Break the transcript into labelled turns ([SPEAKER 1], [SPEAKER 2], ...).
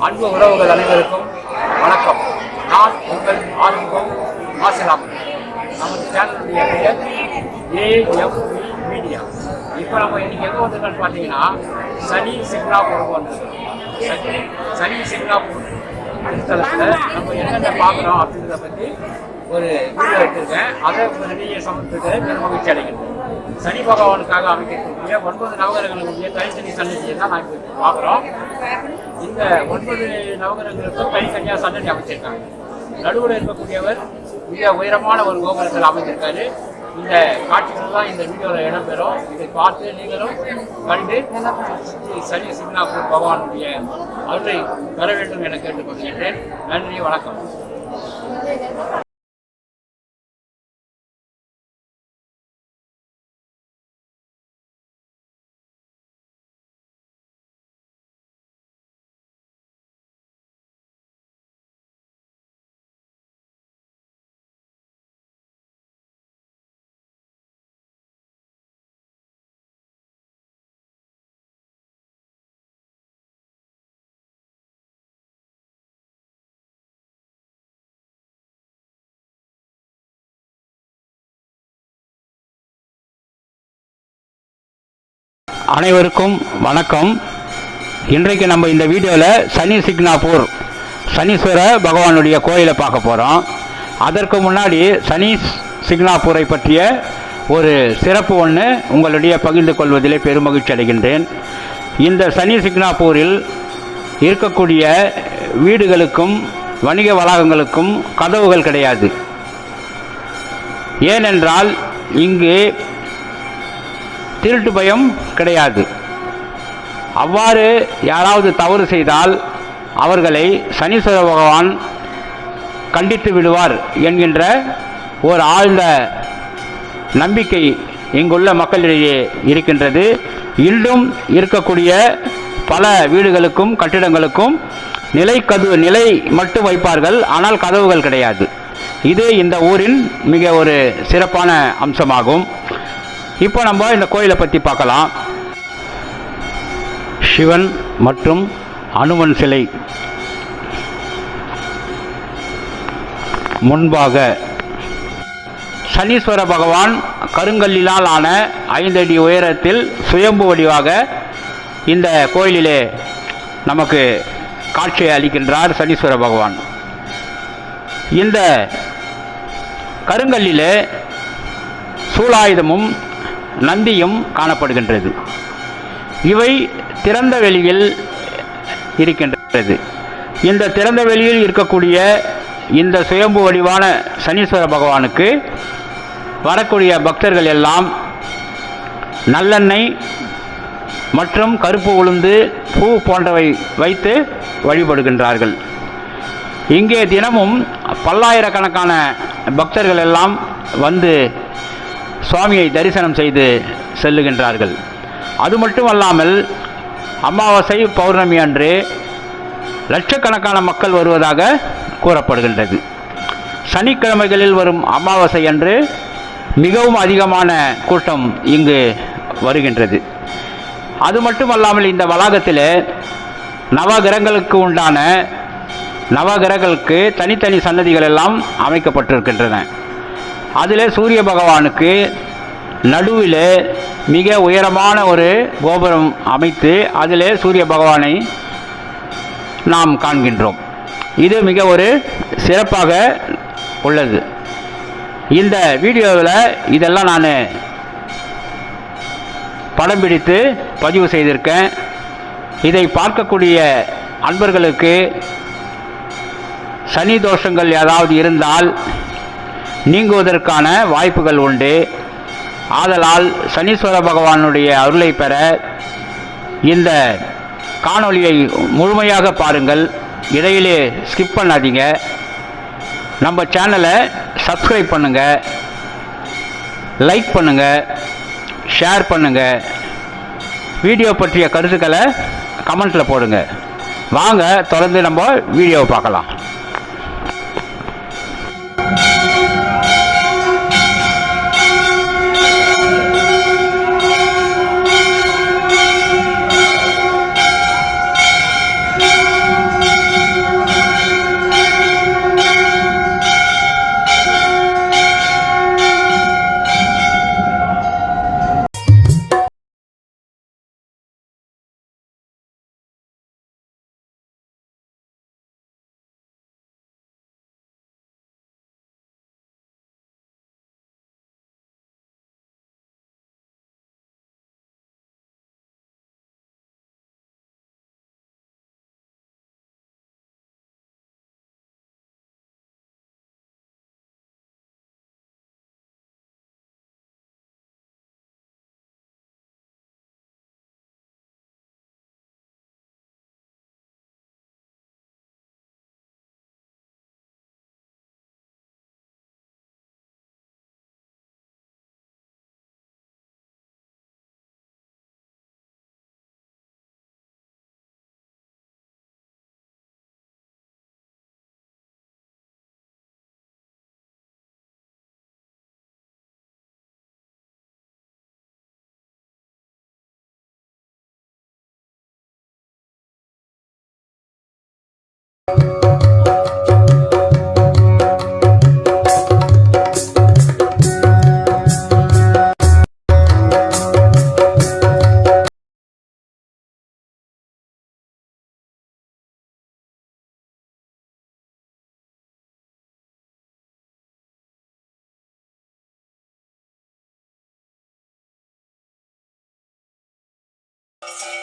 [SPEAKER 1] அன்பு உறவுகள் அனைவருக்கும் வணக்கம். நான் உங்கள் ஆறுமுகம் ஆசிலாம். நமது சேனலுடைய பெயர் AFV மீடியா. இப்போ நம்ம இன்னைக்கு எங்கே வந்திருக்கோன்னு பார்த்தீங்கன்னா சனி சிக்னாபூர் வந்திருக்கோம். சனி சிக்னாபூர் தளத்தில் நம்ம என்னென்ன பார்க்குறோம் அப்படின்றத பற்றி ஒரு வீடியோ எடுத்திருக்கேன். அதை உடனடியே சமர்ப்பிக்க பெரும் மகிழ்ச்சி அடைகிறது. சனி பகவானுக்காக அமைக்கக்கூடிய 9 நவகிரகங்களுடைய தனித்தனி சன்னதியை தான் நான் இப்போ பார்க்குறோம். இந்த 9 நவகிரகங்களுக்கும் தனித்தனியாக சன்னதி அமைச்சிருக்காங்க. நடுவில் இருக்கக்கூடியவர் மிக உயரமான ஒரு கோபுரத்தில் அமைச்சிருக்காரு. இந்த காட்சிகள் தான் இந்த வீடியோவில் இடம்பெறும். இதை பார்த்து நீங்களும் கண்டு சனி சிக்னாபூர் பகவானுடைய அவற்றை பெற வேண்டும் என கேட்டுக்கொள்கின்றேன். நன்றி, வணக்கம்.
[SPEAKER 2] அனைவருக்கும் வணக்கம். இன்றைக்கு நம்ம இந்த வீடியோவில் சனி சிக்னாபூர் சனீஸ்வர பகவானுடைய கோயிலை பார்க்க போகிறோம். அதற்கு முன்னாடி சனி சிக்னாபூரை பற்றிய ஒரு சிறப்பு ஒன்று உங்களுடைய பகிர்ந்து கொள்வதிலே பெருமகிழ்ச்சி அடைகின்றேன். இந்த சனி சிக்னாபூரில் இருக்கக்கூடிய வீடுகளுக்கும் வணிக வளாகங்களுக்கும் கதவுகள் கிடையாது. ஏனென்றால் இங்கு திருட்டு பயம் கிடையாது. அவ்வாறு யாராவது தவறு செய்தால் அவர்களை சனீஸ்வர பகவான் கண்டித்து விடுவார் என்கின்ற ஒரு ஆழ்ந்த நம்பிக்கை இங்குள்ள மக்களிடையே இருக்கின்றது. இன்றும் இருக்கக்கூடிய பல வீடுகளுக்கும் கட்டிடங்களுக்கும் நிலை மட்டும் வைப்பார்கள், ஆனால் கதவுகள் கிடையாது. இது இந்த ஊரின் மிக ஒரு சிறப்பான அம்சமாகும். இப்போ நம்ம இந்த கோயிலை பற்றி பார்க்கலாம். சிவன் மற்றும் அனுமன் சிலை முன்பாக சனீஸ்வர பகவான் கருங்கல்லினால் ஆன 5 அடி உயரத்தில் சுயம்பு வடிவாக இந்த கோயிலிலே நமக்கு காட்சியை அளிக்கின்றார் சனீஸ்வர பகவான். இந்த கருங்கல்லிலே சூலாயுதமும் நந்தியும் காணப்படுகின்றது. இவை திறந்த வெளியில் இருக்கின்றது. இந்த திறந்த வெளியில் இருக்கக்கூடிய இந்த சுயம்பு வடிவான சனீஸ்வர பகவானுக்கு வரக்கூடிய பக்தர்கள் எல்லாம் நல்லெண்ணெய் மற்றும் கருப்பு உளுந்து, பூ போன்றவை வைத்து வழிபடுகின்றார்கள். இங்கே தினமும் பல்லாயிரக்கணக்கான பக்தர்கள் எல்லாம் வந்து சுவாமியை தரிசனம் செய்து செல்லுகின்றார்கள். அது மட்டுமல்லாமல் அமாவாசை, பௌர்ணமி அன்று லட்சக்கணக்கான மக்கள் வருவதாக கூறப்படுகின்றது. சனிக்கிழமைகளில் வரும் அமாவாசை அன்று மிகவும் அதிகமான கூட்டம் இங்கு வருகின்றது. அது மட்டுமல்லாமல் இந்த வளாகத்தில் நவகிரகங்களுக்கு உண்டான நவகிரகங்களுக்கு தனித்தனி சன்னதிகள் எல்லாம் அமைக்கப்பட்டிருக்கின்றன. அதில் சூரிய பகவானுக்கு நடுவில் மிக உயரமான ஒரு கோபுரம் அமைத்து அதில் சூரிய பகவானை நாம் காண்கின்றோம். இது மிக ஒரு சிறப்பாக உள்ளது. இந்த வீடியோவில் இதெல்லாம் நான் படம் பிடித்து பதிவு செய்திருக்கேன். இதை பார்க்கக்கூடிய அன்பர்களுக்கு சனி தோஷங்கள் ஏதாவது இருந்தால் நீங்குவதற்கான வாய்ப்புகள் உண்டு. ஆதலால் சனீஸ்வர பகவானுடைய அருளை பெற இந்த காணொளியை முழுமையாக பாருங்கள். இடையிலே ஸ்கிப் பண்ணாதீங்க. நம்ம சேனலை சப்ஸ்கிரைப் பண்ணுங்கள், லைக் பண்ணுங்கள், ஷேர் பண்ணுங்கள். வீடியோ பற்றிய கருத்துக்களை கமெண்ட்டில் போடுங்க. வாங்க தொடர்ந்து நம்ம வீடியோவை பார்க்கலாம்.
[SPEAKER 3] Thank you.